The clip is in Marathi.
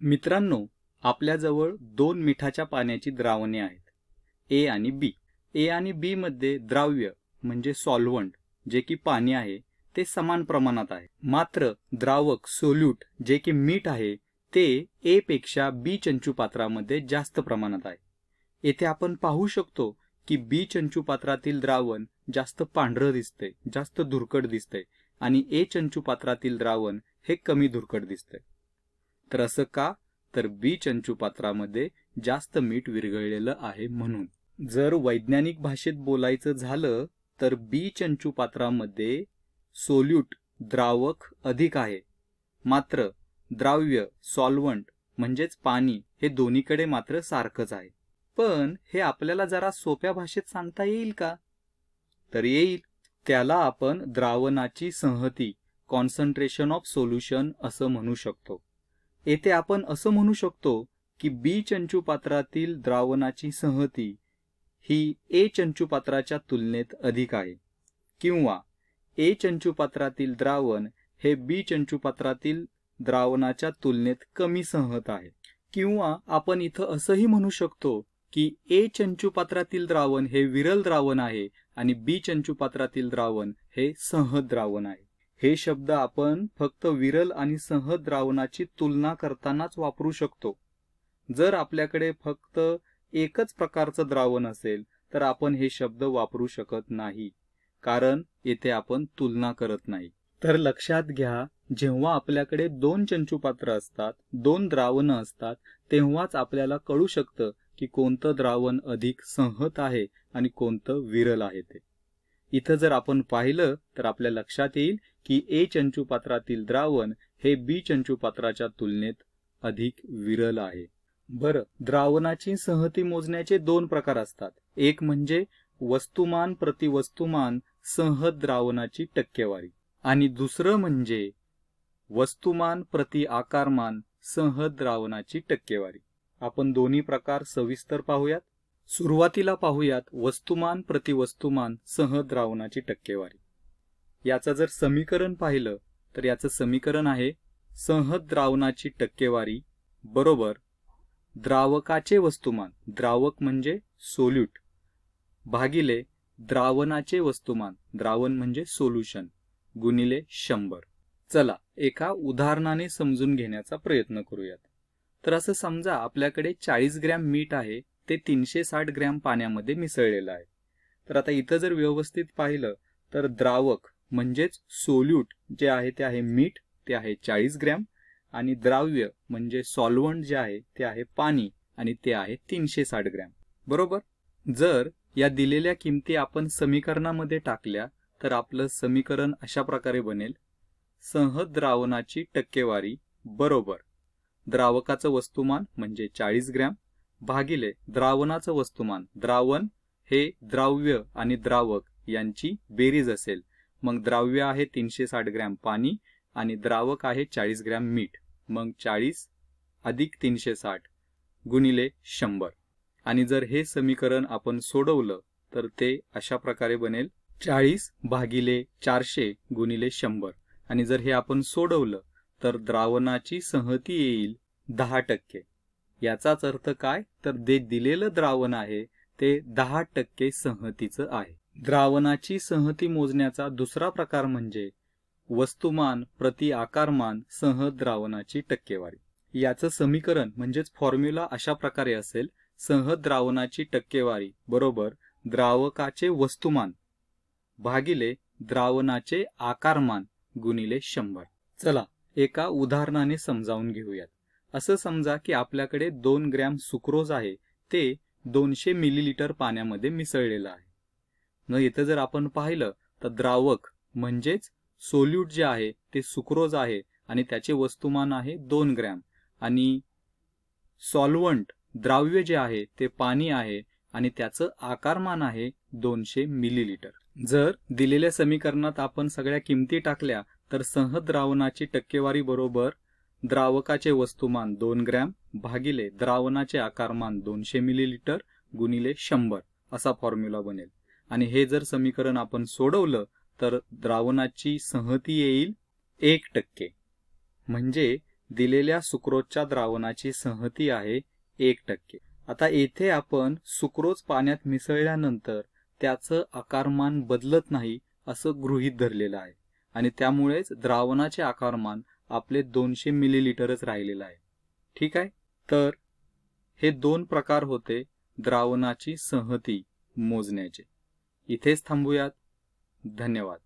मित्रांनो, आपल्याजवळ दोन मिठाच्या पाण्याची द्रावणे आहेत, ए आणि बी. ए आणि बी मध्ये द्राव्य म्हणजे सॉल्व्हंट जे की पाणी आहे ते समान प्रमाणात आहे. मात्र द्रावक सोल्यूट जे की मीठ आहे ते ए पेक्षा बी चंचुपात्रामध्ये जास्त प्रमाणात आहे. येथे आपण पाहू शकतो की बी चंचुपात्रातील द्रावण जास्त पांढरं दिसते, जास्त धुरकट दिसते आणि ए चंचुपात्रातील द्रावण हे कमी धुरकट दिसते. तर असं का? तर बी चंचुपात्रामध्ये जास्त मीठ विरघळलेलं आहे म्हणून. जर वैज्ञानिक भाषेत बोलायचं झालं तर बी चंचुपात्रामध्ये सोल्यूट द्रावक अधिक आहे, मात्र द्राव्य सॉल्व्हंट म्हणजेच पाणी हे दोन्हीकडे मात्र सारखंच आहे. पण हे आपल्याला जरा सोप्या भाषेत सांगता येईल का? तर येईल. त्याला आपण द्रावणाची संहती कॉन्सन्ट्रेशन ऑफ सोल्युशन असं म्हणू शकतो. येथे आपण असं म्हणू शकतो की बी चंचुपात्रातील द्रावणाची संहती ही ए चंचुपात्राच्या तुलनेत अधिक आहे, किंवा ए चंचुपात्रातील द्रावण हे बी चंचुपात्रातील द्रावणाच्या तुलनेत कमी संहत आहे. किंवा आपण इथं असंही म्हणू शकतो की ए चंचुपात्रातील द्रावण हे विरल द्रावण आहे आणि बी चंचुपात्रातील द्रावण हे संहत द्रावण आहे. हे शब्द आपण फक्त विरल आणि संहत द्रावणाची तुलना करतानाच वापरू शकतो. जर आपल्याकडे फक्त एकच प्रकारचं द्रावण असेल तर आपण हे शब्द वापरू शकत नाही, कारण येथे आपण तुलना करत नाही. तर लक्षात घ्या, जेव्हा आपल्याकडे दोन चंचुपात्र असतात, दोन द्रावणं असतात, तेव्हाच आपल्याला कळू शकतं की कोणतं द्रावण अधिक संहत आहे आणि कोणतं विरल आहे ते. इथं जर आपण पाहिलं तर आपल्या लक्षात येईल की ए चंचुपात्रातील द्रावण हे बी चंचुपात्राच्या तुलनेत अधिक विरल आहे. बरं, द्रावणाची संहती मोजण्याचे दोन प्रकार असतात. एक म्हणजे वस्तुमान प्रति वस्तुमान संहत द्रावणाची टक्केवारी आणि दुसरं म्हणजे वस्तुमान प्रति आकारमान संहत द्रावणाची टक्केवारी. आपण दोन्ही प्रकार सविस्तर पाहूयात. सुरुवातीला पाहूयात वस्तुमान प्रति वस्तुमान संहत द्रावणाची टक्केवारी. याचं जर समीकरण पाहिलं तर याचं समीकरण आहे संहत द्रावणाची टक्केवारी बरोबर द्रावकाचे वस्तुमान, द्रावक म्हणजे सोल्यूट, भागिले द्रावणाचे वस्तुमान, द्रावण म्हणजे सोल्युशन, गुणिले 100. चला एका उदाहरणाने समजून घेण्याचा प्रयत्न करूयात. तर असं समजा आपल्याकडे 40 ग्रॅम मीठ आहे, ते 360 ग्रॅम पाण्यामध्ये मिसळलेलं आहे. तर आता इथं जर व्यवस्थित पाहिलं तर द्रावक म्हणजेच सोल्यूट जे आहे ते आहे मीठ, ते आहे 40 ग्रॅम, आणि द्राव्य म्हणजे सॉल्व्हंट जे आहे ते आहे पाणी आणि ते आहे 360 ग्रॅम बरोबर. जर या दिलेल्या किमती आपण समीकरणामध्ये टाकल्या तर आपलं समीकरण अशा प्रकारे बनेल. संहत द्रावणाची टक्केवारी बरोबर द्रावकाचं वस्तुमान म्हणजे 40 ग्रॅम भागिले द्रावणाचं वस्तुमान, द्रावण हे द्राव्य आणि द्रावक यांची बेरीज असेल. मग द्राव्य आहे 360 ग्रॅम पाणी आणि द्रावक आहे 40 ग्रॅम मीठ. मग 40 अधिक 360 गुणिले 100. आणि जर हे समीकरण आपण सोडवलं तर ते अशा प्रकारे बनेल 40 भागिले 400 गुणिले 100. आणि जर हे आपण सोडवलं तर द्रावणाची संहती येईल 10%. याचाच अर्थ काय? तर जे दिलेलं द्रावण आहे ते 10% संहतीचं आहे. द्रावणाची संहती मोजण्याचा दुसरा प्रकार म्हणजे वस्तुमान प्रति आकारमान संहत द्रावणाची टक्केवारी. याचं समीकरण म्हणजेच फॉर्म्युला अशा प्रकारे असेल संहत द्रावणाची टक्केवारी बरोबर द्रावकाचे वस्तुमान भागिले द्रावणाचे आकारमान गुणिले 100. चला एका उदाहरणाने समजावून घेऊयात. असं समजा की आपल्याकडे 2 ग्रॅम सुक्रोज आहे, ते 200 मिलीलिटर पाण्यामध्ये मिसळलेलं आहे. न इथं जर आपण पाहिलं तर द्रावक म्हणजेच सोल्यूट जे आहे ते सुक्रोज आहे आणि त्याचे वस्तुमान आहे 2 ग्रॅम आणि सॉल्व्हंट द्राव्य जे आहे ते पाणी आहे आणि त्याचं आकारमान आहे 200 मिलीलिटर. जर दिलेल्या समीकरणात आपण सगळ्या किमती टाकल्या तर संहत द्रावणाची टक्केवारी बरोबर द्रावकाचे वस्तुमान 2 ग्रॅम भागिले द्रावणाचे आकारमान 200 मिलीलिटर गुणिले 100 असा फॉर्म्युला बनेल. आणि हे जर समीकरण आपण सोडवलं तर द्रावणाची संहती येईल 1%. म्हणजे दिलेल्या सुक्रोजच्या द्रावणाची संहती आहे 1%. आता येथे आपण सुक्रोज पाण्यात मिसळल्यानंतर त्याचं आकारमान बदलत नाही असं गृहीत धरलेलं आहे आणि त्यामुळेच द्रावणाचे आकारमान आपले 200 मिलीलिटरच राहिलेलं आहे. ठीक आहे. तर हे 2 प्रकार होते द्रावणाची संहती मोजण्याचे. इथेच थांबूयात. धन्यवाद.